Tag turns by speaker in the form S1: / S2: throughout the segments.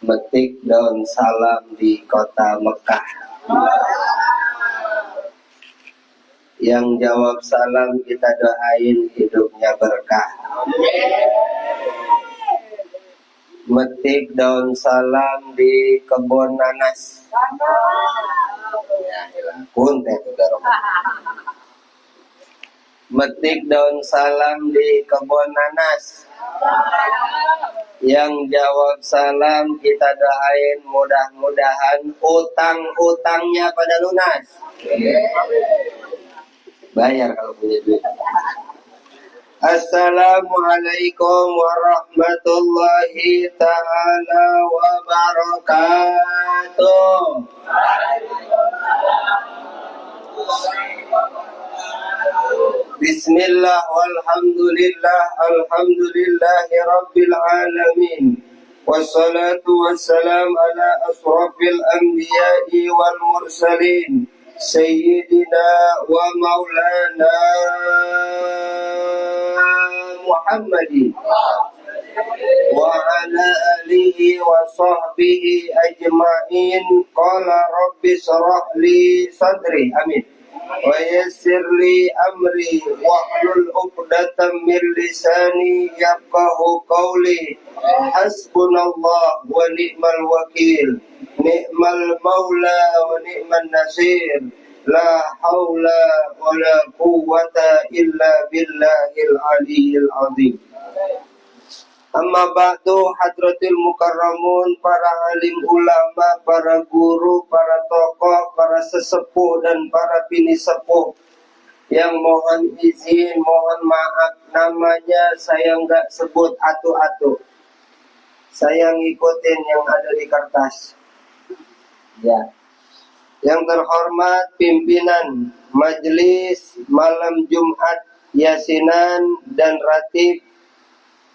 S1: metik daun salam di kota Mekah. Yang jawab salam kita doain hidupnya berkah. Metik daun salam di kebun nanas. Metik daun salam di kebun nanas. Yang jawab salam kita doain mudah-mudahan utang-utangnya pada lunas. Bayar kalau punya duit. Assalamualaikum warahmatullahi ta'ala wabarakatuh. Bismillah walhamdulillah alhamdulillahi rabbil alamin. Wassalatu wassalam ala asrafil anbiya'i wal mursalin Sayyidina wa maulana Muhammadin wa ala alihi wa sahbihi ajma'in. Qala rabbi shrah li sadri. Amin. Wa yassir li amri wahlul 'uqdatam min lisani yafqahu qawli. Hasbunallah wa ni'mal wakil. Ni'mal maula wa ni'man nasir. La haula wa la quwwata illa billahil aliyyil azim. Amma ba'du, hadratil mukarramun, para alim ulama, para guru, para tokoh, para sesepuh dan para bini sepuh yang mohon izin, mohon maaf, namanya saya nggak sebut atu-atu. Saya ngikutin yang ada di kertas. Ya. Yang terhormat pimpinan Majelis Malam Jumat Yasinan dan Ratib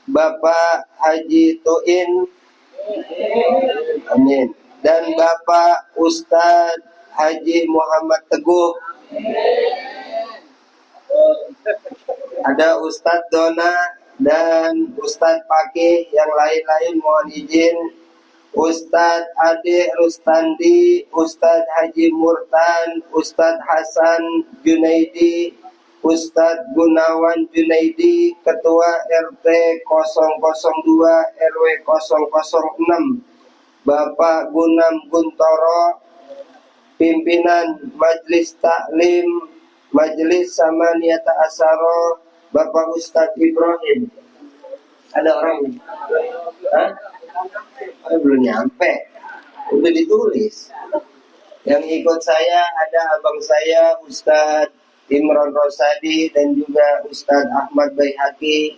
S1: Bapak Haji Tuin, amin, dan Bapak Ustadz Haji Muhammad Teguh. Ada Ustadz Dona dan Ustadz Pakih, yang lain-lain mohon izin. Ustadz Ade Rustandi, Ustadz Haji Murtan, Ustadz Hasan Junaidi, Ustadz Gunawan Junaidi, Ketua RT 002 RW 006, Bapak Gunam Guntoro, Pimpinan Majelis Taklim Majelis Samaniyata Asyara, Bapak Ustadz Ibrahim. Ada orang? Hah? Belum nyampe. Udah ditulis. Yang ikut saya ada abang saya Ustadz Imron Rosadi dan juga Ustadz Ahmad Baihaqi.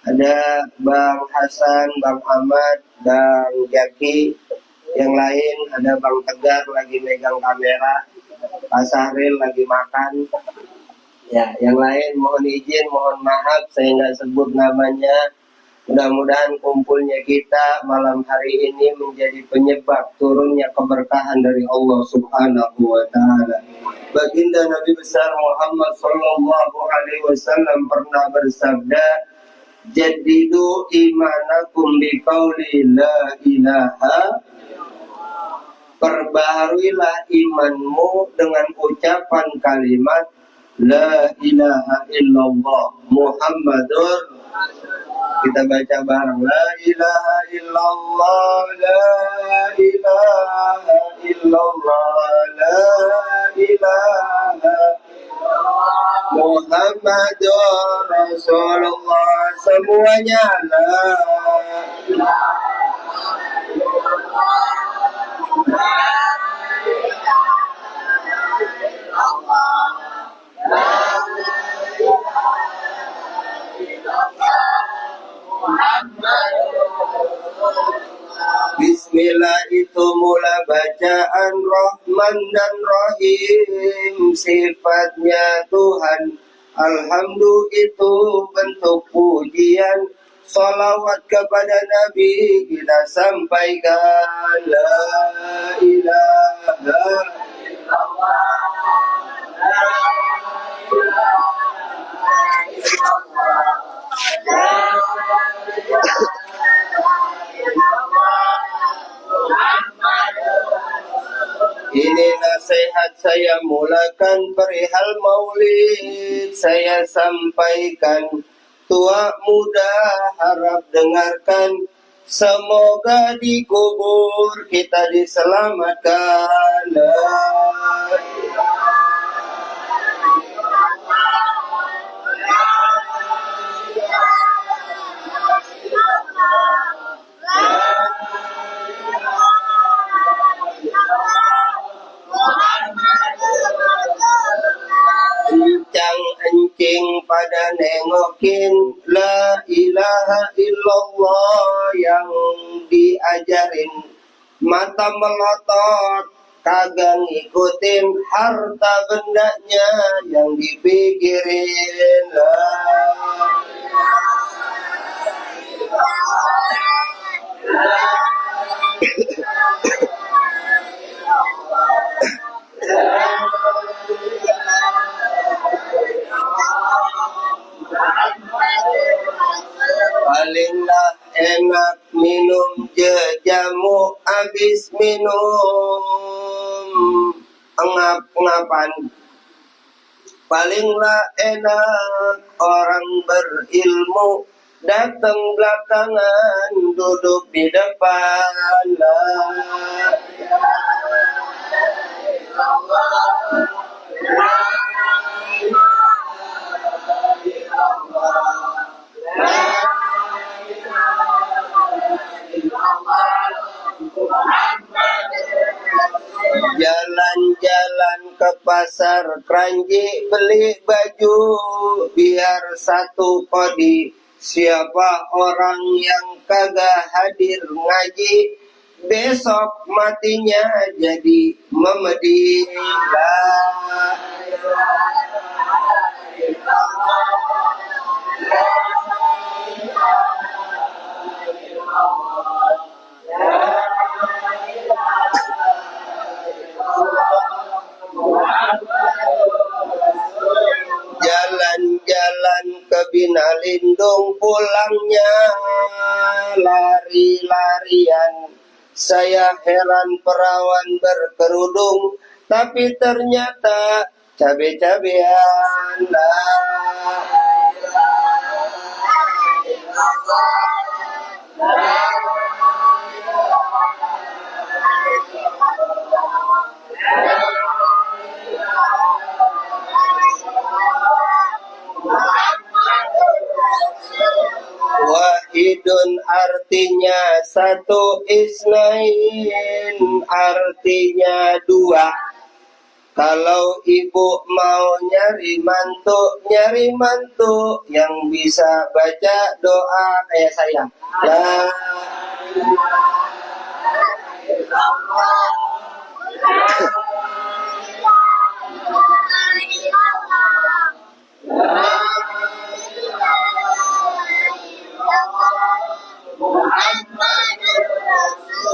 S1: Ada Bang Hasan, Bang Ahmad, Bang Jaki. Yang lain ada Bang Tegar lagi megang kamera, Pak Sahril lagi makan. Ya, yang lain mohon izin, mohon maaf saya nggak sebut namanya. Mudah-mudahan kumpulnya kita malam hari ini menjadi penyebab turunnya keberkahan dari Allah Subhanahu wa Ta'ala. Baginda Nabi besar Muhammad sallallahu alaihi wasallam pernah bersabda, "Jaddidu imanakum biqauli la ilaha." Perbaharuilah imanmu dengan ucapan kalimat la ilaha illallah Muhammadur. Kita baca bareng, la ilaha illallah, la ilaha illallah, la ilaha Muhammadur Rasulullah. Semuanya la ilaha illallah. Bismillah itu mula bacaan Rahman dan Rahim, sifatnya Tuhan. Alhamdulillah itu bentuk pujian. Salawat kepada Nabi kita sampaikan, la ilaha illallah, la ilaha illallah, la ilaha illallah. saya mulakan perihal maulid. Saya sampaikan, tua muda harap dengarkan. Semoga di kubur kita diselamatkan. Encang-encing pada nengokin la ilaha illallah yang diajarin, mata melotot kagak ngikutin harta bendanya yang dipikirin. Palinglah enak minum jamu habis minum ngap-ngapan. Palinglah enak orang berilmu datang belakangan duduk di depan. Jalan-jalan ke pasar Kranji beli baju biar satu kodi. Siapa orang yang kagak hadir ngaji, besok matinya jadi memedi. Jalan-jalan ke Binalindung, pulangnya lari-larian. Saya heran perawan berkerudung, tapi ternyata cabe-cabean. Wahidun artinya satu, isnain artinya dua. Kalau ibu mau nyari mantu yang bisa baca doa kayak saya.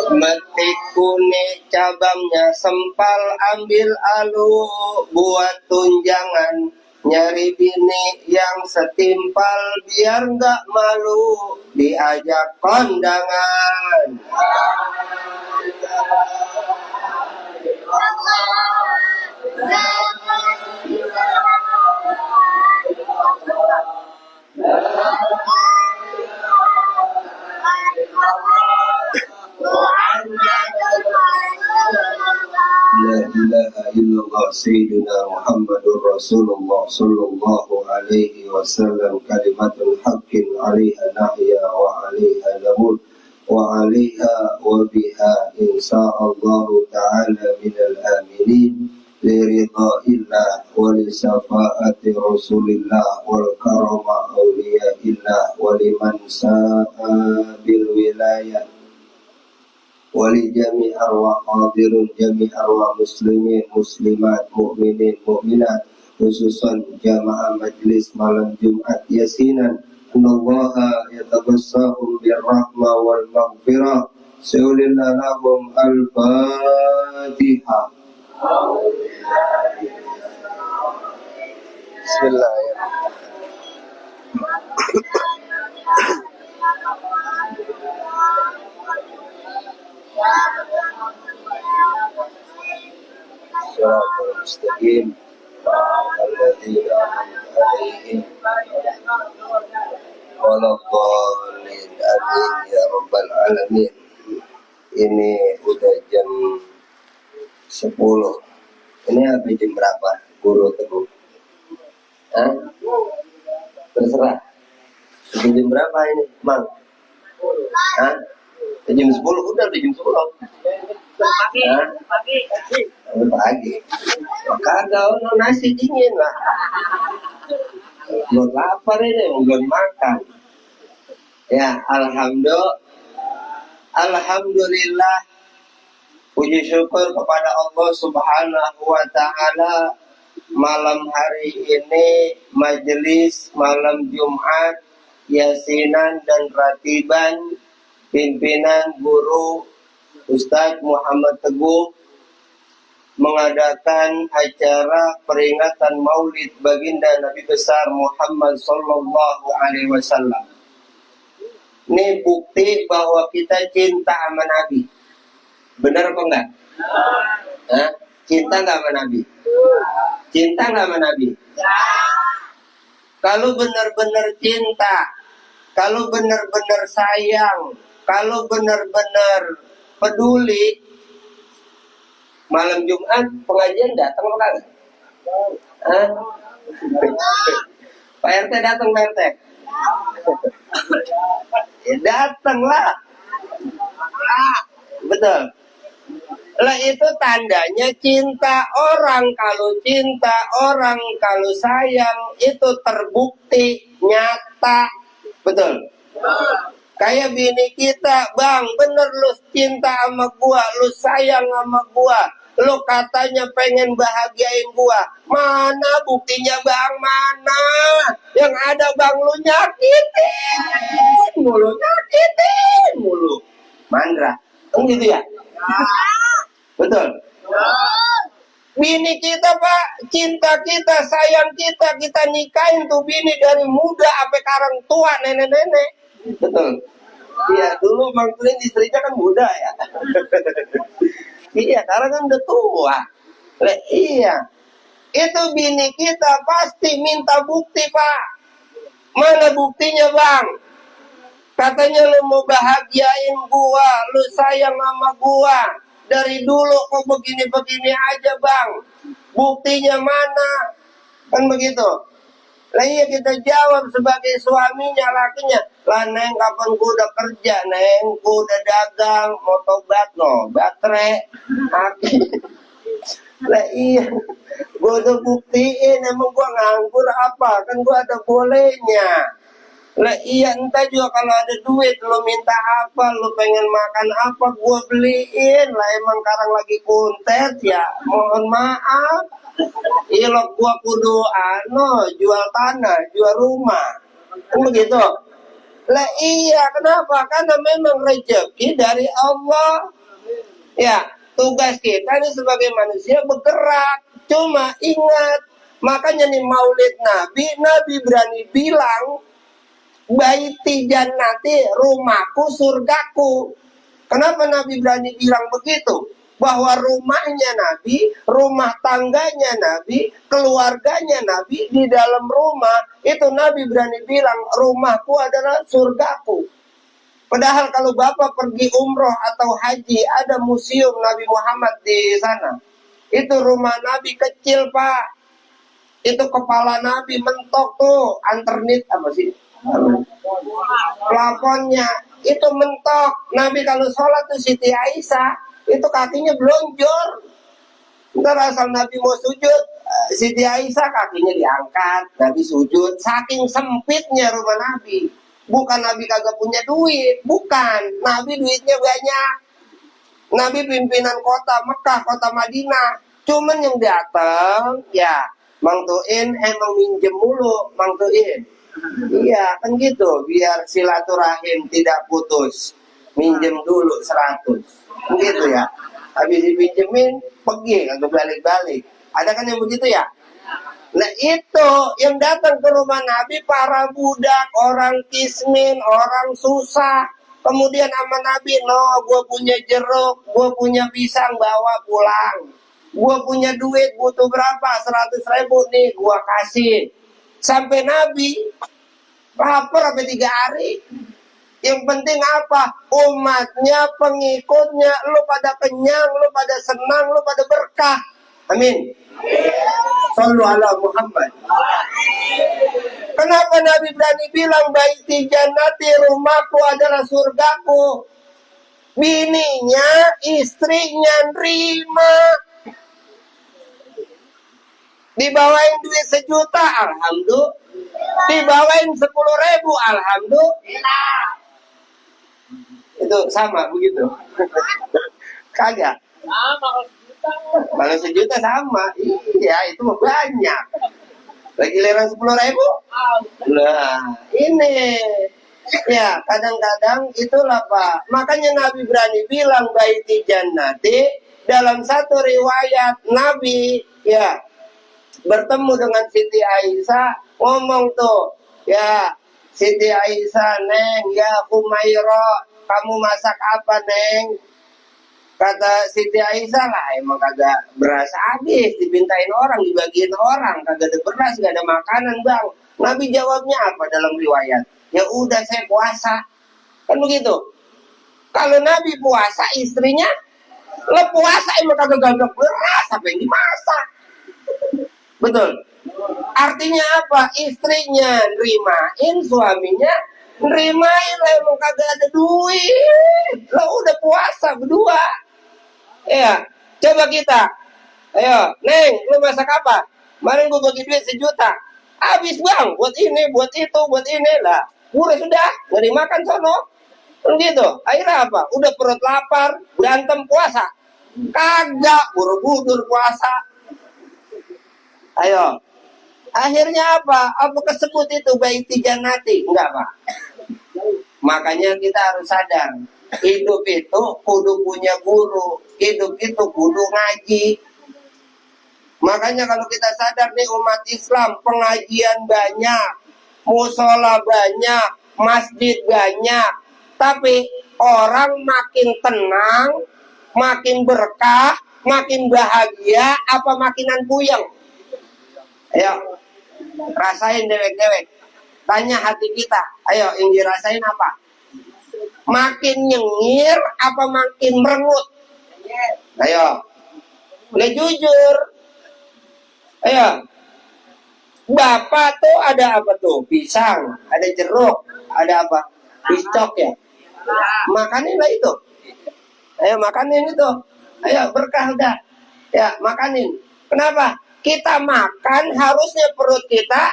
S1: Metik kuning cabangnya sempal, ambil alu buat tunjangan. Nyari bini yang setimpal biar nggak malu diajak kondangan. La ilaha illallah sayyidina Muhammadur Rasulullah sallallahu alaihi wasallam, kalimatul haqqin 'alaiha nahya wa 'alaiha namut wa 'alaiha wa biha insyaallah ta'ala minal aminin li ridhaillah wa li syafaati Rasulillah wal karama auliyaillah wa liman sa'a bil wilayah wali jami arwah hadirun, jami arwah muslimin muslimat mu'minin mu'minat, khususan jamaah majlis malam Jumat Yasinan. Innallaha yatabassahum birrahmah wal maghfirah. Saulillah lahum al-Fatihah. Bismillahirrahmanirrahim. Shiratal mustaqim Alladzina an'amta 'alaihim Waladhdallin. Amin ya rabbal alamin. Ini udah jam 10. Ini habis jam berapa? Guru Teguh? Hah? Terserah. Jam berapa ini, Mang? Hah? Jam 10 udah jam 10. Pagi. Pagi. Kagak ono nasi dingin lah. Belum lapar ini, belum makan. Ya, alhamdulillah. Puji syukur kepada Allah Subhanahu wa taala. Malam hari ini majelis malam Jumat Yasinan dan Ratiban pimpinan guru Ustadz Muhammad Teguh mengadakan acara peringatan Maulid baginda Nabi besar Muhammad sallallahu alaihi wasallam. Ini bukti bahwa kita cinta sama Nabi. Benar apa enggak? Hah? Cinta enggak sama Nabi? Cinta enggak sama Nabi? Kalau benar-benar cinta, kalau benar-benar sayang, kalau benar-benar peduli, malam Jumat pengajian datang apa kagak? Pak RT datang, Pak RT. Ya datanglah. Betul. Lah itu tandanya cinta orang. Kalau cinta orang, kalau sayang itu terbukti nyata. Betul. Kayak bini kita, Bang, bener lu cinta sama gua, lu sayang sama gua, lu katanya pengen bahagiain gua. Mana buktinya, Bang? Mana? Yang ada, Bang, lu nyakitin mulu. Mandra, kan gitu ya? Betul. Bini kita, Pak, cinta kita, sayang kita nikahin tuh bini dari muda sampai sekarang tua, nenek-nenek. Betul. Iya, dulu Bang Tulin istrinya kan muda ya. Iya, karena kan udah tua. Iya. Itu bini kita pasti minta bukti, Pak. Mana buktinya, Bang? Katanya lu mau bahagiain gua, lu sayang sama gua. Dari dulu kok begini-begini aja, Bang. Buktinya mana? Kan begitu. Lah iya kita jawab sebagai suaminya, lakinya. Lah Neng, kapan gua udah kerja, Neng? Gua udah dagang, mau tobat no, baterai. Lah iya. Gua udah buktiin, emang gua nganggur apa? Kan gua ada bolehnya. Lah iya, entah juga kalau ada duit, lo minta apa, lo pengen makan apa, gua beliin. Lah emang sekarang lagi kuntet ya, mohon maaf. Ilok gua kudu jual tanah, jual rumah. Kan begitu. Lah iya, kenapa? Karena memang rezeki dari Allah. Ya, tugas kita ini sebagai manusia bergerak. Cuma ingat, makanya nih Maulid Nabi berani bilang, baiti jannati, rumahku surgaku. Kenapa Nabi berani bilang begitu? Bahwa rumahnya Nabi, rumah tangganya Nabi, keluarganya Nabi, di dalam rumah, itu Nabi berani bilang, rumahku adalah surgaku. Padahal kalau Bapak pergi umroh atau haji, ada museum Nabi Muhammad di sana. Itu rumah Nabi kecil, Pak. Itu kepala Nabi mentok tuh, anternit apa sih? Plafonnya itu mentok. Nabi kalau sholat tuh Siti Aisyah itu kakinya belonjor. Ntar asal Nabi mau sujud, Siti Aisyah kakinya diangkat, Nabi sujud. Saking sempitnya rumah Nabi. Bukan Nabi kagak punya duit, bukan. Nabi duitnya banyak. Nabi pimpinan kota Mekah, kota Madinah. Cuman yang datang ya Mang Tuin emang minjem mulu, Mang Tuin. Iya kan gitu, biar silaturahim tidak putus. Minjem dulu 100, begitu ya. Habis dipinjemin pergi, kagak balik-balik. Ada kan yang begitu ya? Nah itu yang datang ke rumah Nabi para budak, orang kismin, orang susah. Kemudian sama Nabi, no, gue punya jeruk, gue punya pisang, bawa pulang. Gua punya duit butuh berapa? 100.000 nih, gua kasih. Sampai Nabi lapar sampai 3 hari. Yang penting apa? Umatnya, pengikutnya, lu pada kenyang, lu pada senang, lu pada berkah. Amin. Sallu ala Muhammad. Kenapa Nabi berani bilang baiti jannati, rumahku adalah surgaku? Bininya, istrinya nerima. Dibawain duit 1 juta, alhamdulillah. Dibawain 10.000, alhamdulillah. Itu sama begitu. Kagak. Kalau 1 juta sama. Iya, itu mah banyak. Lagi giliran 10.000. Nah, ini. Ya, kadang-kadang itulah Pak. Makanya Nabi berani bilang baiti jannati. Dalam satu riwayat Nabi, ya, bertemu dengan Siti Aisyah, ngomong tuh, ya, Siti Aisyah, Neng, ya Humaira, kamu masak apa, Neng? Kata Siti Aisyah, lah emang kagak beras habis, dipintain orang, dibagiin orang, kagak ada beras, gak ada makanan, Bang. Nabi jawabnya apa dalam riwayat? Ya udah, saya puasa. Kan begitu. Kalau Nabi puasa, istrinya lo puasa emang kagak gagak beras, apa yang dimasak? Betul. Artinya apa? Istrinya nerimain, suaminya nerimain, lah emang kagak ada duit. Lo udah puasa berdua. Ya, coba kita. Ayo, Neng, lu masak apa? Kemarin gue bagi duit 1 juta. Habis Bang, buat ini, buat itu, buat ini lah. Udah sudah, nggak dimakan sono. Gitu. Akhirnya apa? Udah perut lapar, berantem puasa. Kagak, buru-buru puasa. Ayo. Akhirnya apa? Apa kesebut itu baiti jannati? Enggak, Pak. Makanya kita harus sadar. Hidup itu kudu punya guru. Hidup itu kudu ngaji. Makanya kalau kita sadar nih umat Islam, pengajian banyak, musola banyak, masjid banyak. Tapi orang makin tenang, makin berkah, makin bahagia, apa makinan puyeng? Ayo, rasain dewek-dewek. Tanya hati kita. Ayo, yang dirasain apa? Makin nyengir, apa makin merengut? Ayo, boleh jujur. Ayo, Bapak tuh ada apa tuh? Pisang, ada jeruk, ada apa? Piscok ya. Makaninlah itu. Ayo makanin itu. Ayo berkah udah. Ya makanin. Kenapa? Kita makan harusnya perut kita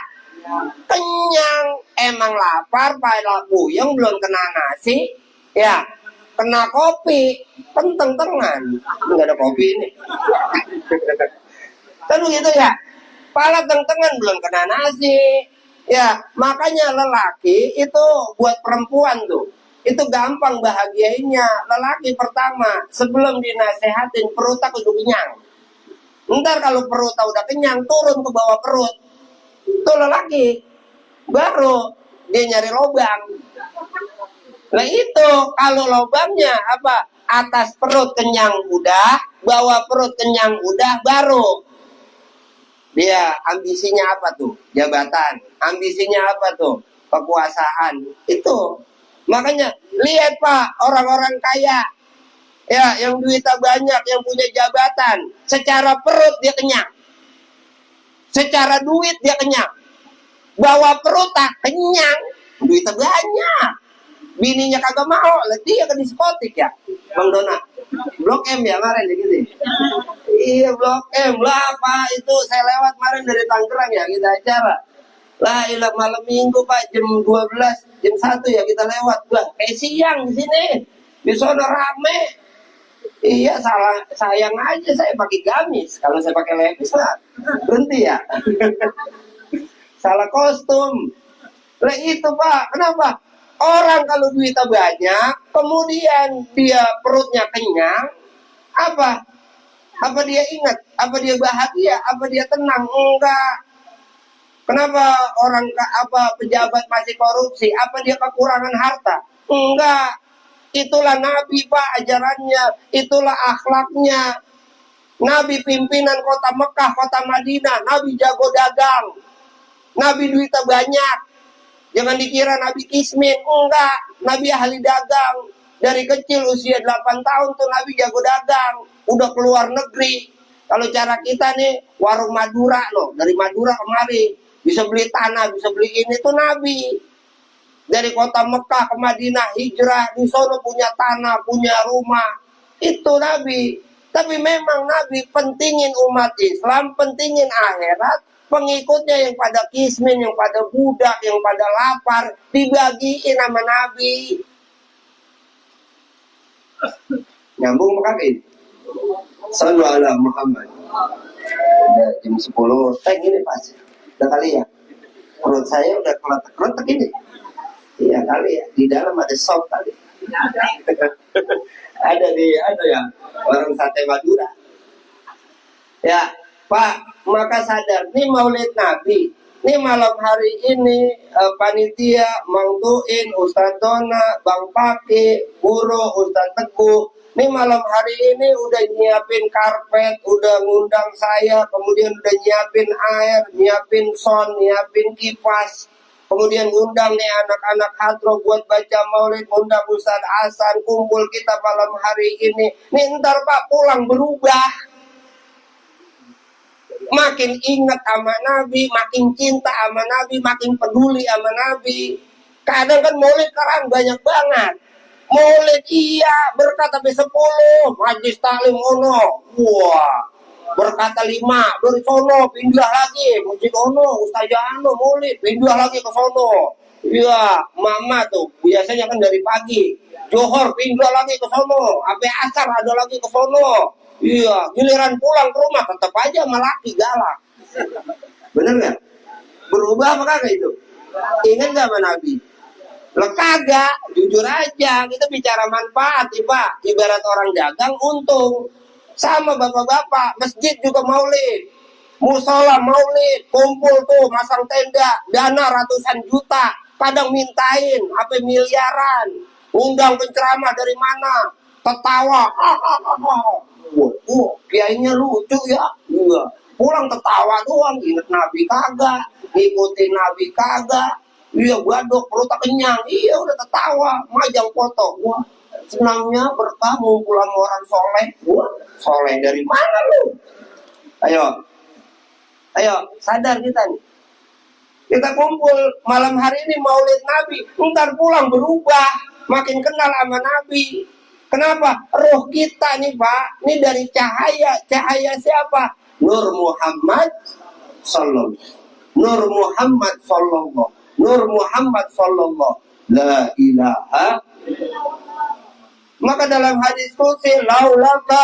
S1: kenyang. Emang lapar, pada puyeng, belum kena nasi. Ya, kena kopi, teng-tengan. Enggak ada kopi ini. Kan begitu ya. Pala teng-tengan, belum kena nasi. Ya, makanya lelaki itu buat perempuan tuh. Itu gampang bahagiainya. Lelaki pertama, sebelum dinasehatin, perutnya kudu kenyang. Ntar kalau perut udah kenyang, turun ke bawah perut. Itu lelaki. Baru dia nyari lobang. Nah itu, kalau lobangnya apa? Atas perut kenyang udah, bawah perut kenyang udah, baru. Dia ambisinya apa tuh? Jabatan. Ambisinya apa tuh? Kekuasaan. Itu. Makanya, lihat Pak, orang-orang kaya. Ya, yang duitnya banyak, yang punya jabatan. Secara perut dia kenyang. Secara duit dia kenyang. Bawa perut tak kenyang. Duitnya banyak. Bininya kagak mau, lah dia ke diskotik ya. Bang Dona. Blok M ya kemarin ya gitu. Iya Blok M lah Pak, itu saya lewat kemarin dari Tangerang ya kita acara. Lah ilah malam minggu Pak jam 12, jam 1 ya kita lewat. Wah, kayak siang di sini. Di sono rame. Iya salah, sayang aja saya pakai gamis. Kalau saya pakai levis lah berhenti ya. Salah kostum. Lah itu Pak, kenapa? Orang kalau duitnya banyak, kemudian dia perutnya kenyang, apa? Apa dia ingat? Apa dia bahagia? Apa dia tenang? Enggak. Kenapa orang pejabat masih korupsi? Apa dia kekurangan harta? Enggak. Itulah Nabi Pak ajarannya, itulah akhlaknya. Nabi pimpinan kota Mekah, kota Madinah. Nabi jago dagang. Nabi duitnya banyak. Jangan dikira Nabi kismin. Enggak. Nabi ahli dagang. Dari kecil usia 8 tahun tuh Nabi jago dagang. Udah keluar negeri. Kalau cara kita nih, warung Madura loh. Dari Madura kemari. Bisa beli tanah, bisa beli ini tuh Nabi. Dari kota Mekah ke Madinah hijrah. Di sono punya tanah, punya rumah. Itu Nabi. Tapi memang Nabi pentingin umat Islam, pentingin akhirat, pengikutnya yang pada kismin, yang pada budak, yang pada lapar, dibagiin sama Nabi. Nyambung makanya. Sallu ala Muhammad. Udah jam 10, teng ini pas. Udah kali ya. Perut saya udah keletek-keletek ini. Iya kali ya. Di dalam ada sop kali. Ada ya warung sate Madura. Ya Pak, maka sadar nih Maulid Nabi. Nih malam hari ini panitia Mang Tuin, Ustadz Dona, Bang Paki, Guru, Ustadz Teguh. Nih malam hari ini udah nyiapin karpet, udah ngundang saya, kemudian udah nyiapin air, nyiapin sound, nyiapin kipas. Kemudian undang nih anak-anak hadroh buat baca maulid, undang Ustadz Hasan, kumpul kita malam hari ini. Nih ntar Pak pulang berubah. Makin ingat sama Nabi, makin cinta sama Nabi, makin peduli sama Nabi. Kadang kan maulid sekarang banyak banget. Maulid iya, berkat sampai 10, majlis taklim ono. Wah, berkata 5, dari sono pindah lagi, masjid ono, Ustazah Ano maulid, pindah lagi ke sono. Iya, mama tuh biasanya kan dari pagi, Johor pindah lagi ke sono, sampai asar ada lagi ke sono. Iya, giliran pulang ke rumah tetap aja sama laki galak. Bener nggak? Berubah apa kagak itu? Ingat nggak sama Nabi? Lah kagak, jujur aja, kita bicara manfaat, Pak. Ibarat orang dagang untung. Sama bapak-bapak, masjid juga maulid, musola maulid, kumpul tuh masang tenda, dana ratusan juta, kadang mintain apa miliaran, undang penceramah dari mana, ketawa, kiainya lucu ya, iya. Pulang ketawa doang, inget Nabi kagak, ngikutin Nabi kagak, iya badok perutnya kenyang, iya udah ketawa, majang foto, wah senangnya berkah ngumpul sama orang soleh, wah soleh dari mana lu? Ayo sadar kita nih. Kita kumpul malam hari ini maulid Nabi, ntar pulang berubah, makin kenal sama Nabi. Kenapa? Roh kita nih Pak, ini dari cahaya siapa? Nur Muhammad Sallallahu. Nur Muhammad Sallallahu. Nur Muhammad Sallallahu. La ilaha. Maka dalam hadis qudsi, laulaka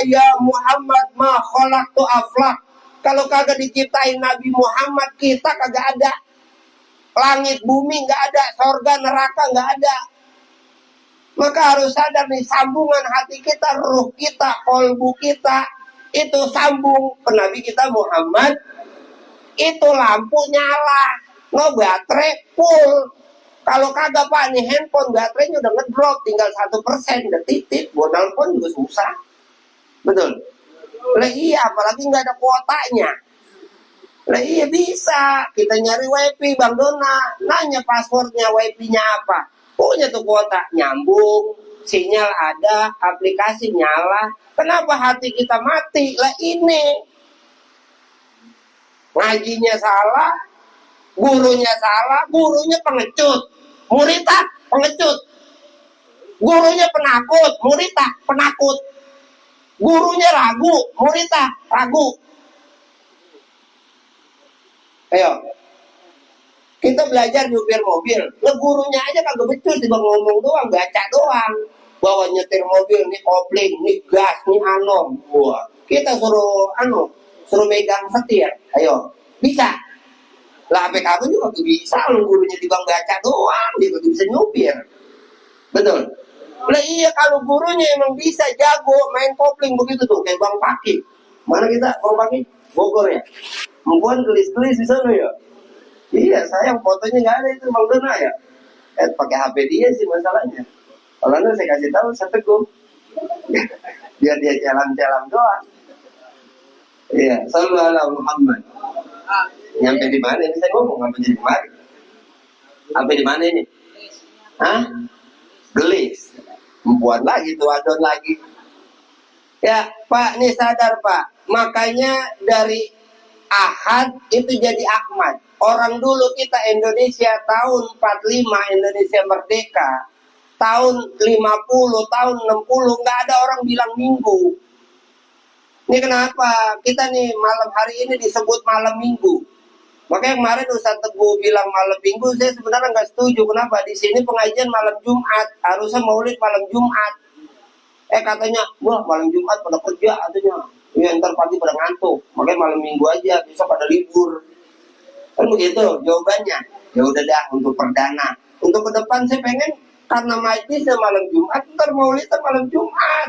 S1: ya Muhammad ma khalaqtu aflak. Kalau kagak diciptain Nabi Muhammad, kita kagak ada. Langit bumi nggak ada, sorga neraka nggak ada. Maka harus sadar nih, sambungan hati kita, ruh kita, kolbu kita, itu sambung ke Nabi kita Muhammad. Itu lampu nyala, no baterai full. Kalau kagak Pak, nih handphone baterainya udah ngedrop, tinggal 1%, udah titik, buat nelfon juga susah. Betul? Lah iya, apalagi nggak ada kuotanya. Lah iya bisa, kita nyari wifi Bang Dona, nanya passwordnya wifi-nya apa. Punya tuh kuota, nyambung, sinyal ada, aplikasi nyala. Kenapa hati kita mati? Lah ini, ngajinya salah, gurunya pengecut, muridnya pengecut, gurunya penakut, muridnya penakut, gurunya ragu, muridnya ragu. Ayo, kita belajar nyupir mobil, lah gurunya aja kagak becus, tiba ngomong doang, baca doang, bahwa nyetir mobil, nih kopling, nih gas, nih anom, wah, kita suruh megang setir, ayo, bisa. Lah sampai kamu juga tuh bisa, lu gurunya di bang baca doang, dia tuh bisa nyupir. Betul. Lah iya, kalau gurunya emang bisa jago main kopling begitu tuh, kayak Bang Paki. Mana kita Bang Paki? Bogor ya. Membuat gelis-gelis di sana ya. Iya, sayang fotonya nggak ada itu Bang Dona ya. Pakai HP dia sih masalahnya. Kalau saya kasih tahu, saya teguh. biar dia jalan-jalan doang. Iya, sallallahu alaihi Muhammad. Nyampe di mana ini saya ngomong apa jadi kemarin? Sampai di mana ini? Hah? Gelis. Membuat lagi tuh adon lagi. Ya, Pak, nih sadar Pak. Makanya dari Ahad itu jadi Ahmad. Orang dulu kita Indonesia tahun 45 Indonesia merdeka. Tahun 50, tahun 60 nggak ada orang bilang minggu. Ini kenapa? Kita nih malam hari ini disebut malam minggu. Makanya kemarin Ustaz Teguh bilang malam minggu, saya sebenarnya nggak setuju. Kenapa? Di sini pengajian malam Jumat, harusnya maulid malam Jumat. Katanya, wah malam Jumat pada kerja, katanya. Ya ntar pagi pada ngantuk, makanya malam minggu aja, bisa pada libur. Kan begitu jawabannya. Ya udah dah untuk perdana. Untuk ke depan saya pengen karena majlisnya malam Jumat, ntar maulidnya malam Jumat.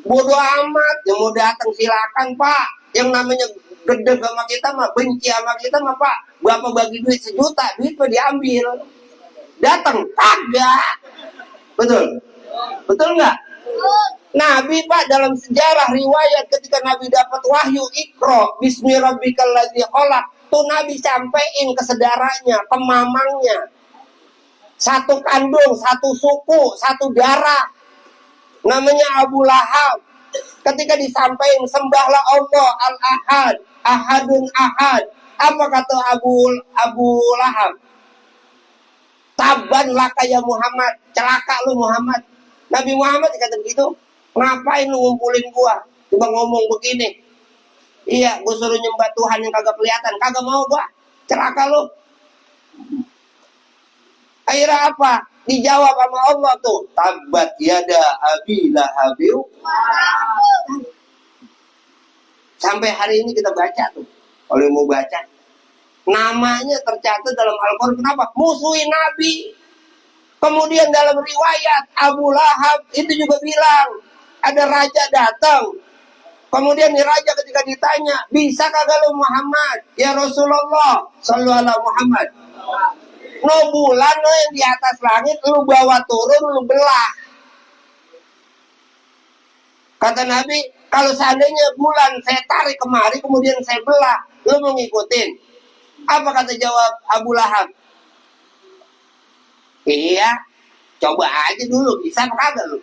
S1: Bodoh amat, yang mau datang silakan Pak. Yang namanya gede sama kita mah, benci sama kita mah Pak. Bapak bagi duit 1 juta, duit mah diambil. Datang kagak. Betul? Betul nggak? Nabi Pak dalam sejarah riwayat ketika Nabi dapat wahyu Iqra bismi rabbikal ladzi khalaq, tuh Nabi sampein ke saudaranya, ke mamangnya. Satu kandung, satu suku, satu darah. Namanya Abu Lahab. Ketika disampaikan sembahlah Allah al-Ahad, Ahadun Ahad. Apa kata Abu Lahab? Taban laka ya Muhammad, celaka lu Muhammad. Nabi Muhammad kata begitu. Ngapain lu ngumpulin gua? Coba ngomong begini. Iya, gua suruh nyembah Tuhan yang kagak kelihatan, kagak mau gua. Celaka lu. Akhirnya apa? Dijawab sama Allah tuh, tabat yada abi lahabiu. Sampai hari ini kita baca tuh. Kalau mau baca, namanya tercatat dalam Al-Quran. Kenapa? Musuhin Nabi. Kemudian dalam riwayat Abu Lahab itu juga bilang, ada raja datang. Kemudian nih raja ketika ditanya, bisa kagak lu Muhammad? Ya Rasulullah sallallahu alaihi Muhammad. No bulan lo yang di atas langit lu bawa turun, lu belah. Kata Nabi, kalau seandainya bulan saya tarik kemari kemudian saya belah, lu mau ngikutin? Apa kata jawab Abu Lahab? Iya, coba aja dulu, bisa kagak lu?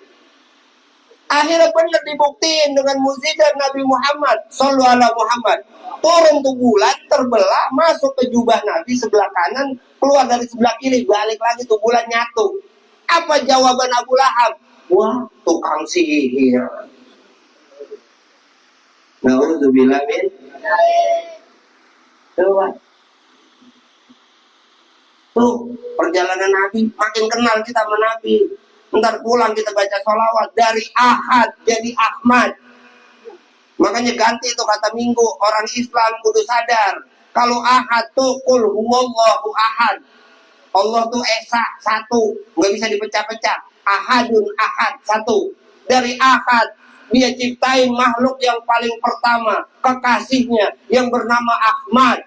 S1: Akhirnya benar dibuktiin dengan mukjizat Nabi Muhammad sallallahu alaihi Muhammad. Turun tuh bulan, terbelah, masuk ke jubah Nabi sebelah kanan, keluar dari sebelah kiri, balik lagi tuh bulan nyatu. Apa jawaban Abu Lahab? Wah, tukang sihir. Na'udzubillah min. Coba. Tuh, perjalanan Nabi, makin kenal kita sama Nabi. Ntar pulang kita baca sholawat, dari Ahad jadi Ahmad. Makanya ganti itu kata minggu. Orang Islam kudu sadar, kalau Ahad tuh kul huwallahu ahad. Allah tuh esa, satu, nggak bisa dipecah-pecah. Ahadun ahad, satu. Dari Ahad dia ciptain makhluk yang paling pertama, kekasihnya yang bernama Ahmad.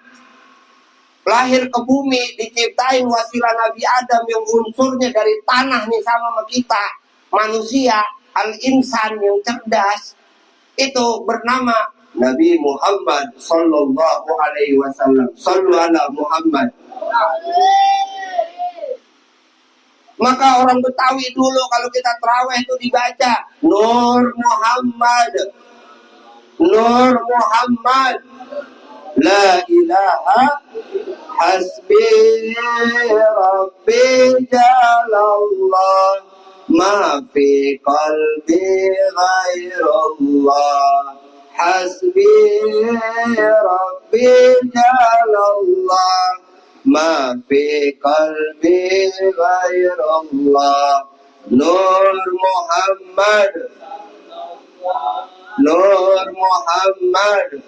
S1: Lahir ke bumi, diciptain wasilah Nabi Adam yang unsurnya dari tanah nih sama kita, manusia, al-insan yang cerdas, itu bernama Nabi Muhammad sallallahu alaihi wasallam. Sallu ala Muhammad. Maka orang Betawi dulu kalau kita tarawih itu dibaca Nur Muhammad, Nur Muhammad, la ilaha hasbi rabbi jalallah, ma fi qalbi ghairullah, hasbi rabbi jalallah, ma fi qalbi ghairullah. Nur Muhammad, Nur Muhammad,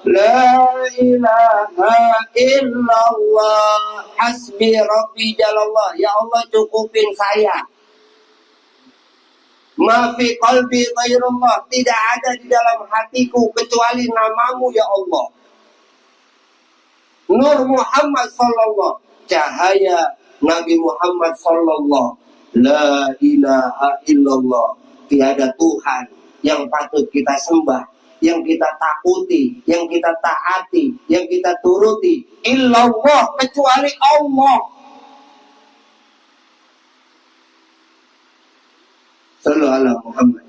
S1: la ilaha illallah, hasbi rabbi jalallah. Ya Allah cukupin saya. Ma fi qalbi ghairullah, tidak ada di dalam hatiku kecuali namamu ya Allah. Nur Muhammad sallallahu, cahaya Nabi Muhammad sallallahu, la ilaha illallah, tiada Tuhan yang patut kita sembah, yang kita takuti, yang kita taati, yang kita turuti illallah, kecuali Allah. Sallallahu alaihi Muhammad.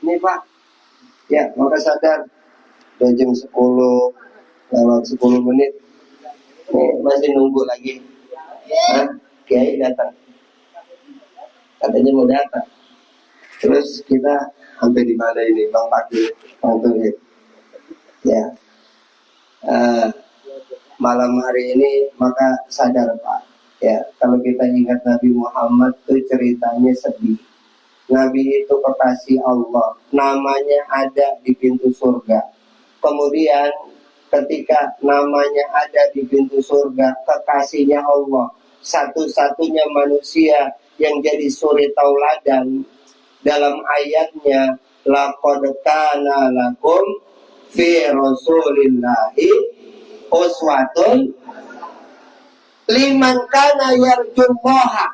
S1: Ini Pak, ya maka sadar udah jam 10 lewat 10 menit. Nih, masih nunggu lagi. Kiai datang, katanya mau datang. Terus kita sampai di mana ini, Bang Pakir, Bang Tuhid? Ya, malam hari ini maka sadar Pak, ya kalau kita ingat Nabi Muhammad itu ceritanya sedih. Nabi itu kekasih Allah, namanya ada di pintu surga. Kemudian ketika namanya ada di pintu surga, kekasihnya Allah, satu-satunya manusia yang jadi suri tauladan dalam ayatnya, laqad kana lakum fi rasulillahi uswatun liman kana yarjullaha.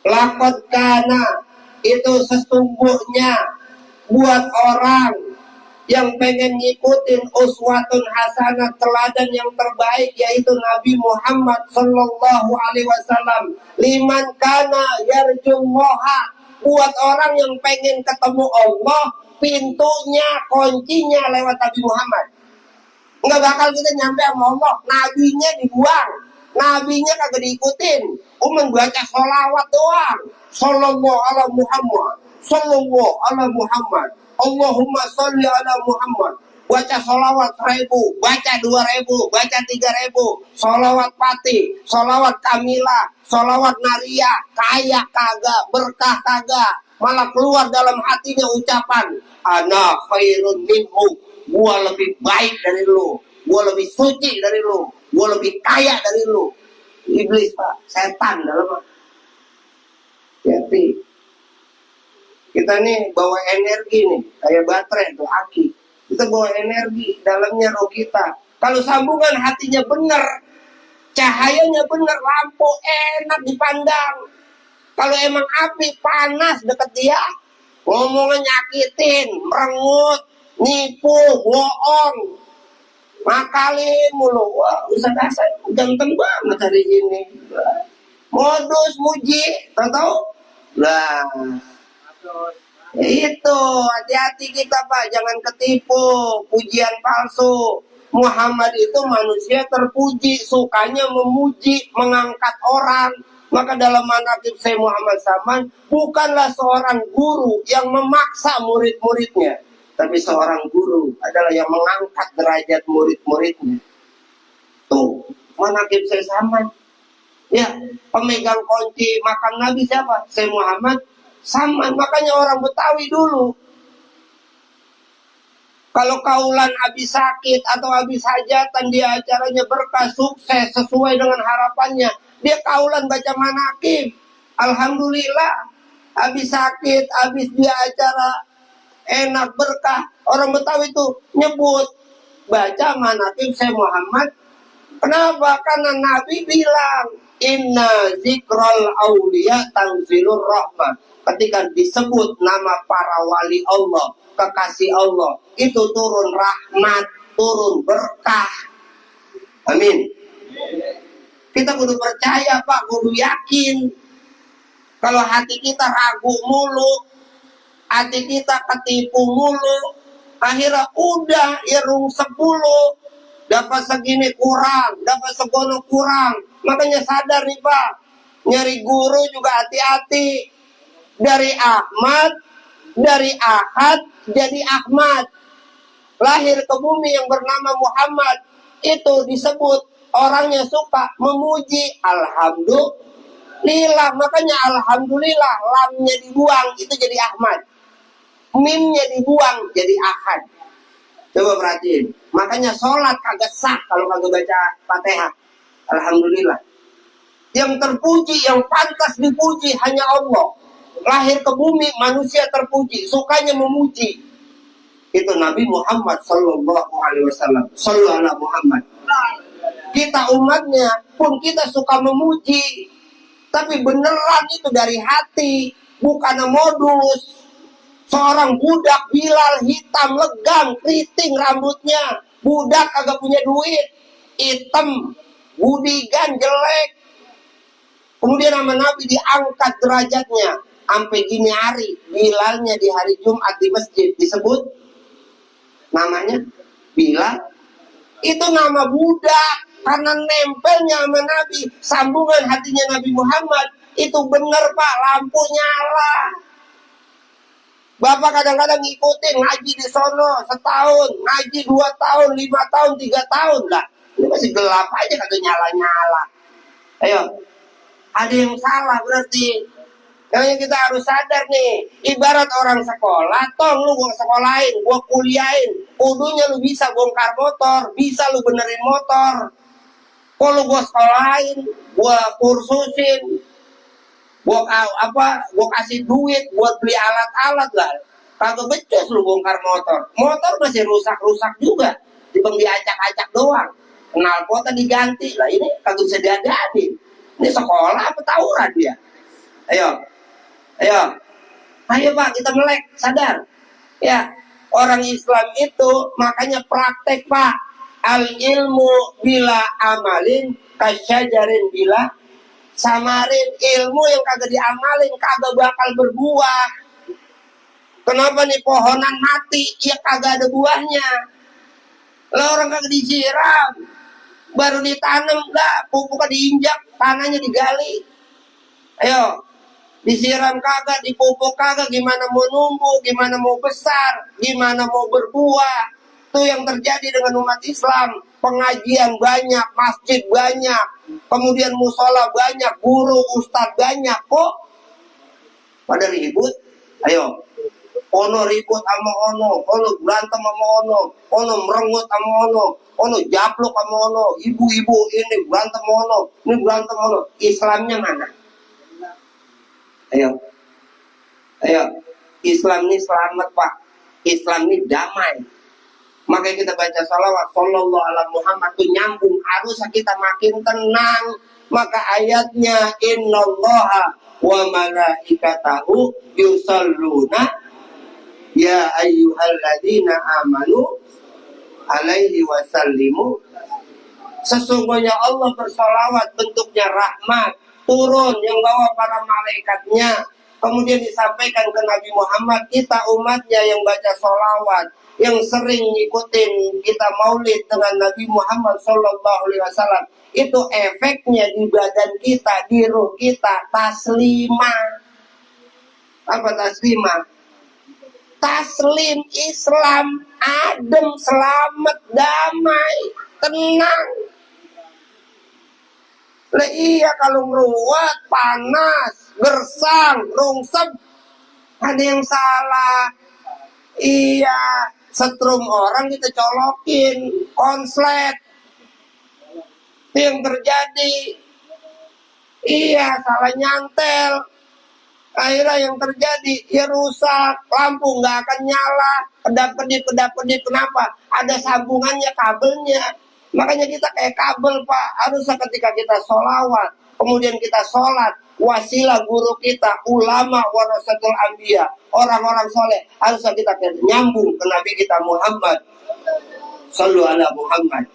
S1: Laqad kana itu sesungguhnya buat orang yang pengen ngikutin uswatun hasanah, teladan yang terbaik, yaitu Nabi Muhammad sallallahu alaihi wasallam. Liman kana yarjullaha, buat orang yang pengen ketemu Allah, pintunya, kuncinya lewat Nabi Muhammad. Nggak bakal kita nyampe sama Allah, nabinya dibuang, nabinya kagak diikutin, cuma baca sholawat doang. Sallallahu ala Muhammad, sallallahu ala Muhammad, Allahumma sholli ala Muhammad. Baca sholawat 1000, baca 2000, baca 3000, sholawat pati, sholawat kamila, sholawat naria, kaya kagak, berkah kagak, malah keluar dalam hatinya ucapan, ana khairun minhu, gua lebih baik dari lu, gua lebih suci dari lu, gua lebih kaya dari lu. Iblis Pak, setan dalam. Jadi kita nih bawa energi nih, kayak baterai tuh aki. Kita bawa energi, dalamnya roh kita. Kalau sambungan hatinya benar, cahayanya benar, lampu enak dipandang. Kalau emang api panas deket dia, ngomongnya nyakitin, merengut, nipu, bohong, makalin mulu. Wah, Ustaz Hasan ganteng banget hari ini. Modus muji, tahu? Lah, itu hati-hati kita Pak, jangan ketipu pujian palsu. Muhammad itu manusia terpuji, sukanya memuji, mengangkat orang. Maka dalam manaqib Syekh Muhammad Saman, bukanlah seorang guru yang memaksa murid-muridnya, tapi seorang guru adalah yang mengangkat derajat murid-muridnya. Tuh, manaqib Syekh Saman. Ya, pemegang kunci makam Nabi siapa? Syekh Muhammad Saman. Makanya orang Betawi dulu, kalau kaulan habis sakit atau habis hajatan, dia acaranya berkah, sukses sesuai dengan harapannya, dia kaulan baca manaqib. Alhamdulillah, habis sakit, habis dia acara enak berkah, orang Betawi itu nyebut baca manaqib Syekh Muhammad. Kenapa? Karena Nabi bilang, inna zikral auliya tanzilur rahmah. Ketika disebut nama para wali Allah, kekasih Allah, itu turun rahmat, turun berkah. Amin. Kita kudu percaya Pak, kudu yakin. Kalau hati kita ragu mulu, hati kita ketipu mulu, akhirnya udah irung 10, dapat segini kurang, dapat segono kurang. Makanya sadar nih Pak, nyari guru juga hati-hati. Dari Ahmad, dari Ahad jadi Ahmad. Lahir ke bumi yang bernama Muhammad, itu disebut orangnya suka memuji. Alhamdulillah, makanya alhamdulillah, lamnya dibuang itu jadi Ahmad, mimnya dibuang jadi Ahad. Coba perhatiin, makanya sholat kagak sah kalau kagak baca Fatihah. Alhamdulillah, yang terpuji, yang pantas dipuji hanya Allah. Lahir ke bumi manusia terpuji, sukanya memuji, itu Nabi Muhammad sallallahu alaihi wasallam. Sallallahu alaihi Muhammad. Kita umatnya pun kita suka memuji, tapi beneran itu dari hati, bukan modus. Seorang budak Bilal hitam, legam, keriting rambutnya. Budak kagak punya duit, hitam, budigan, jelek. Kemudian sama Nabi diangkat derajatnya. Sampai gini hari, Bilalnya di hari Jumat di masjid disebut namanya Bilal. Itu nama budak karena nempelnya sama Nabi. Sambungan hatinya Nabi Muhammad. Itu benar Pak, lampu nyala. Bapak kadang-kadang ngikutin ngaji di sono setahun, ngaji 2 tahun, 5 tahun, 3 tahun lah. Ini masih gelap aja kagak nyala-nyala. Ayo, ada yang salah berarti. Makanya kita harus sadar nih, ibarat orang sekolah, tong lu gua sekolahin, gua kuliahin, kudunya lu bisa bongkar motor, bisa lu benerin motor. Kalau gua sekolahin, gua kursusin, gua kasih duit buat beli alat-alat lah, kagak becus lu bongkar motor. Motor masih rusak-rusak juga, dibang diacak-acak doang, knalpotnya diganti lah. Ini kagak bisa diadain. Ini sekolah apa tawuran dia? Ayo Pak, kita melek, sadar ya. Orang Islam itu makanya praktek Pak. Al ilmu bila amalin kasyajarin bila samarin. Ilmu yang kagak diamalin kagak bakal berbuah. Kenapa nih pohonan mati ya kagak ada buahnya? Lah orang kagak disiram, baru ditanam dah, pupuknya diinjak, tanahnya digali. Ayo, disiram kagak, dipupuk kagak, gimana mau numbuh, gimana mau besar, gimana mau berbuah. Itu yang terjadi dengan umat Islam. Pengajian banyak, masjid banyak, kemudian musola banyak, guru, ustadz banyak, kok pada ribut. Ayo, ono ribut sama ono berantem sama ono merengut sama ono japlok sama ono, ibu-ibu ini berantem sama ono, ini berantem sama ono. Islamnya mana? Ayo, Islam ini selamat Pak, Islam ini damai. Makanya kita baca salawat sallallahu ala Muhammad itu nyambung, harus kita makin tenang. Maka ayatnya innallaha wa malaikatahu yusalluna ya ayyuhalladzina amanu alaihi wasallimu. Sesungguhnya Allah bersalawat, bentuknya rahmat, turun yang bawa para malaikatnya. Kemudian disampaikan ke Nabi Muhammad, kita umatnya yang baca sholawat, yang sering ngikutin kita maulid dengan Nabi Muhammad Sallallahu Alaihi Wasallam. Itu efeknya di badan kita, di ruh kita, taslimah. Apa taslimah? Taslim Islam, adem, selamat, damai, tenang. Lah iya kalau meruat, panas, gersang, rungsep, ada yang salah. Iya, setrum orang kita colokin, konslet. Itu yang terjadi. Iya, salah nyantel. Akhirnya yang terjadi, ya rusak, lampu nggak akan nyala, kedap-kedip. Kenapa? Ada sambungannya, kabelnya. Makanya kita kayak kabel Pak, harusnya ketika kita sholawat, kemudian kita sholat, wasilah guru kita, ulama warasatul anbiya, orang-orang soleh, harusnya kita nyambung ke Nabi kita Muhammad Sallu ala Muhammad,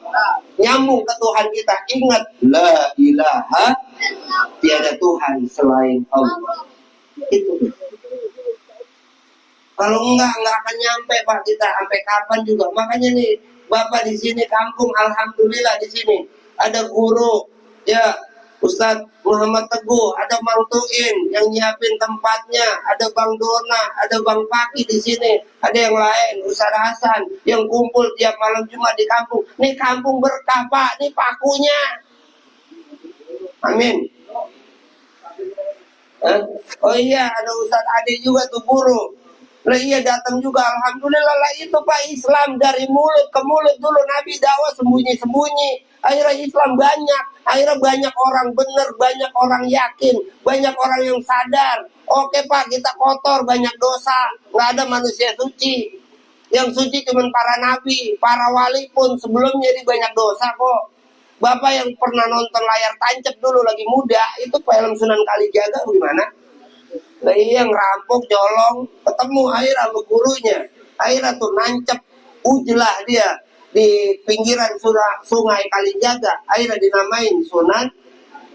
S1: nyambung ke Tuhan kita. Ingat, la ilaha, tiada Tuhan selain Allah. Itu kalau enggak akan nyampe Pak kita, sampai kapan juga. Makanya nih Bapak di sini kampung, alhamdulillah di sini ada guru ya, Ustadz Muhammad Teguh, ada Mang Tuin yang nyiapin tempatnya, ada Bang Dona, ada Bang Paki di sini, ada yang lain, Ustadz Hasan yang kumpul tiap malam Jumat di kampung. Nih kampung berkah Pak, nih pakunya. Amin. Oh iya, ada Ustadz Ade juga tuh guru. Lah iya datang juga, alhamdulillah lah. Itu Pak, Islam dari mulut ke mulut. Dulu Nabi dakwah sembunyi-sembunyi, akhirnya Islam banyak, akhirnya banyak orang benar, banyak orang yakin, banyak orang yang sadar. Oke Pak, kita kotor, banyak dosa, nggak ada manusia suci. Yang suci cuma para nabi, para wali pun sebelumnya ini banyak dosa kok. Bapak yang pernah nonton layar tancap dulu lagi muda, itu film Sunan Kalijaga gimana? Lah iya ngerampok nyolong, ketemu akhirnya sama gurunya. Akhirnya tuh nancep ujlah dia di pinggiran sungai Kalijaga. Akhirnya dinamain Sunan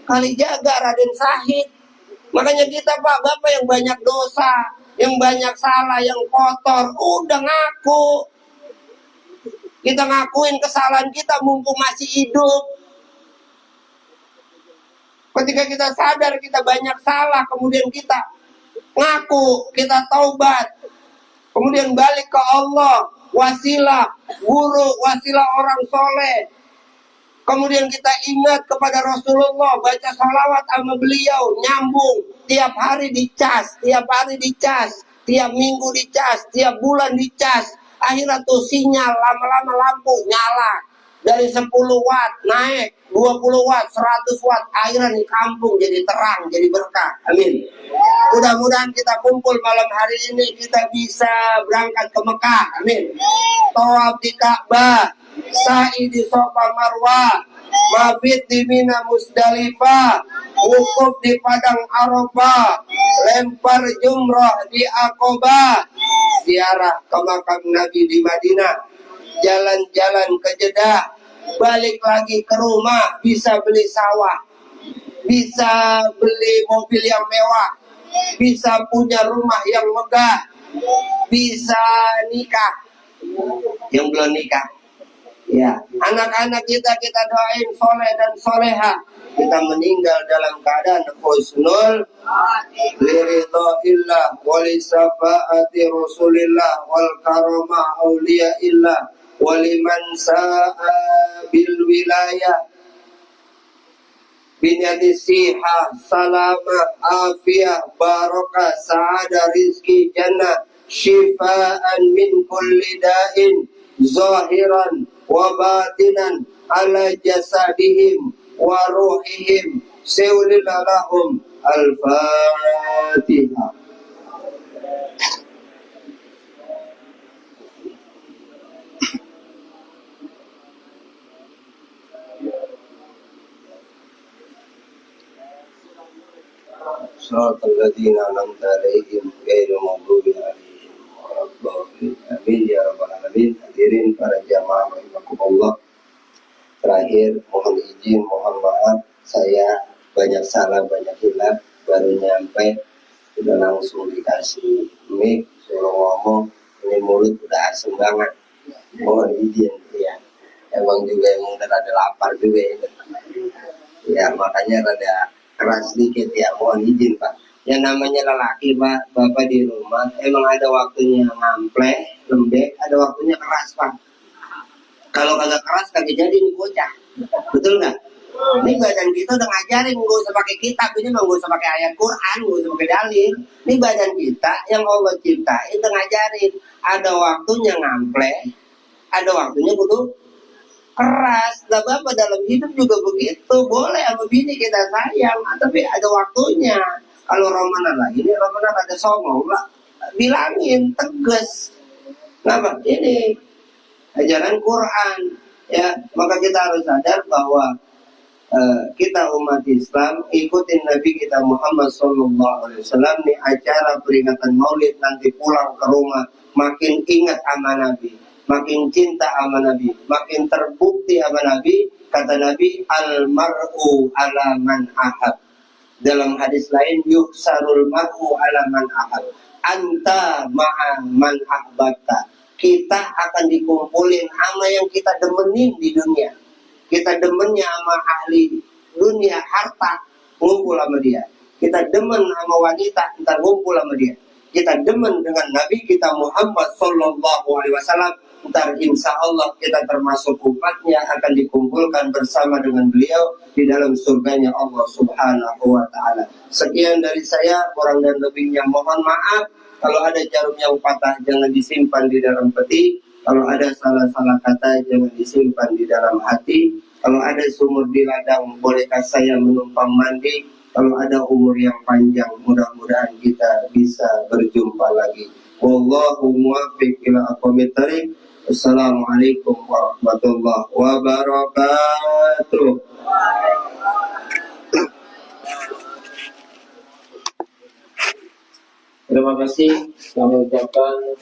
S1: Kalijaga Raden Sahid. Makanya kita Pak Bapak yang banyak dosa, yang banyak salah, yang kotor, udah ngaku. Kita ngakuin kesalahan kita mumpung masih hidup. Ketika kita sadar kita banyak salah, kemudian kita ngaku, kita taubat, kemudian balik ke Allah, wasilah guru, wasilah orang soleh, kemudian kita ingat kepada Rasulullah, baca sholawat sama beliau, nyambung, tiap hari dicas, tiap hari dicas, tiap minggu dicas, tiap bulan dicas. Akhirnya tuh sinyal lama-lama lampu nyala. Dari 10 watt naik 20 watt, 100 watt. Akhirnya di kampung jadi terang, jadi berkah. Amin. Mudah-mudahan kita kumpul malam hari ini, kita bisa berangkat ke Mekah. Amin. Tawaf di Ka'bah, sa'i di Safa Marwah, mabit di Mina Musdalifah, wukuf di Padang Arafah, lempar jumrah di Aqabah, ziarah ke makam Nabi di Madinah, jalan-jalan ke Jeddah, balik lagi ke rumah, bisa beli sawah, bisa beli mobil yang mewah, bisa punya rumah yang megah, bisa nikah. Yang belum nikah, ya anak-anak kita doain soleh dan soleha, kita meninggal dalam keadaan husnul liridhaillah wali syafaati rasulillah wal karamah auliyaillah waliman sa'a bil wilayah binyati siha salamah afiyah barakah sa'ada rizki jannah syifaan min kulli da'in zahiran wa batinan ala jasadihim wa ruhihim sewlilahum al-fatihah. Shiratal ladzina an'amta 'alaihim ghairil maghdubi 'alaihim waladdallin. Amin ya rabbal alamin. Hadirin para jamaah rahimakumullah. Terakhir mohon izin, mohon maaf, saya banyak salah, banyak hilaf, baru nyampe udah langsung dikasih mic, suruh ngomong, ini mulut udah asem banget. Mohon izin ya. Emang juga emang rada lapar juga ya. Ya makanya rada keras sedikit ya, mohon izin Pak. Yang namanya lelaki Pak, Bapak di rumah emang ada waktunya ngampleh, lembek, ada waktunya keras Pak. Kalau kagak keras kagak jadi nih bocah, betul nggak? Ini badan kita udah ngajarin nggak usah pakai kitab, ini mah nggak usah pakai ayat Quran, nggak usah pakai dalil. Ini badan kita yang Allah ciptain udah ngajarin. Ada waktunya ngampleh, ada waktunya kudu keras. Lah Bapak dalam hidup juga begitu, boleh sama bini kita sayang, tapi ada waktunya. Kalau Romana lah, ini Romana ada songong lah, bilangin tegas. Kenapa? Ini ajaran Quran, ya. Maka kita harus sadar bahwa kita umat Islam ikutin Nabi kita Muhammad SAW. Nih acara peringatan Maulid, nanti pulang ke rumah makin ingat sama Nabi, makin cinta sama Nabi, makin terbukti sama Nabi. Kata Nabi, al-mar'u ala man ahab. Dalam hadis lain, yuksarul mar'u ala man ahab. Anta ma'a man ahbata. Kita akan dikumpulin sama yang kita demenin di dunia. Kita demennya sama ahli dunia harta, ngumpul sama dia. Kita demen sama wanita, ntar ngumpul sama dia. Kita demen dengan Nabi kita Muhammad SAW, ntar insya Allah kita termasuk umatnya akan dikumpulkan bersama dengan beliau di dalam surganya Allah Subhanahu wa Ta'ala. Sekian dari saya, kurang dan lebihnya mohon maaf. Kalau ada jarum yang patah jangan disimpan di dalam peti. Kalau ada salah-salah kata jangan disimpan di dalam hati. Kalau ada sumur di ladang bolehkah saya menumpang mandi? Kalau ada umur yang panjang mudah-mudahan kita bisa berjumpa lagi. Wallahu muwaffiq ila aqwamit thariq. Assalamualaikum warahmatullahi wabarakatuh.
S2: Terima kasih kami ucapkan